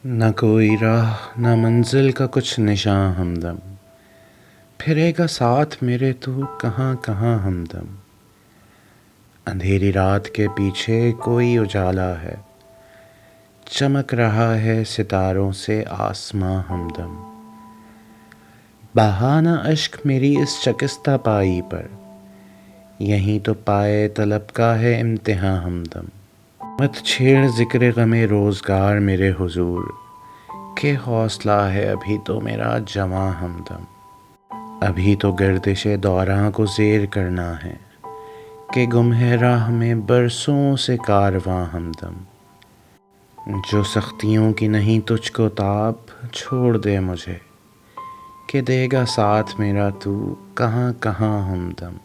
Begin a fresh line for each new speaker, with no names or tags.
نہ کوئی راہ نہ منزل کا کچھ نشاں ہمدم، پھرے گا ساتھ میرے تو کہاں کہاں ہمدم۔ اندھیری رات کے پیچھے کوئی اجالا ہے، چمک رہا ہے ستاروں سے آسماں ہمدم۔ بہا نہ اشک میری اس شکستہ پائی پر، یہیں تو پائے طلب کا ہے امتحاں ہمدم۔ مت چھیڑ ذکر غم روزگار میرے حضور، کہ حوصلہ ہے ابھی تو میرا جواں ہمدم۔ ابھی تو گردش دوراں کو زیر کرنا ہے، کہ گم ہے راہ میں برسوں سے کارواں ہمدم۔ جو سختیوں کی نہیں تجھ کو تاب، چھوڑ دے مجھے، کہ دے گا ساتھ میرا تو کہاں کہاں ہمدم۔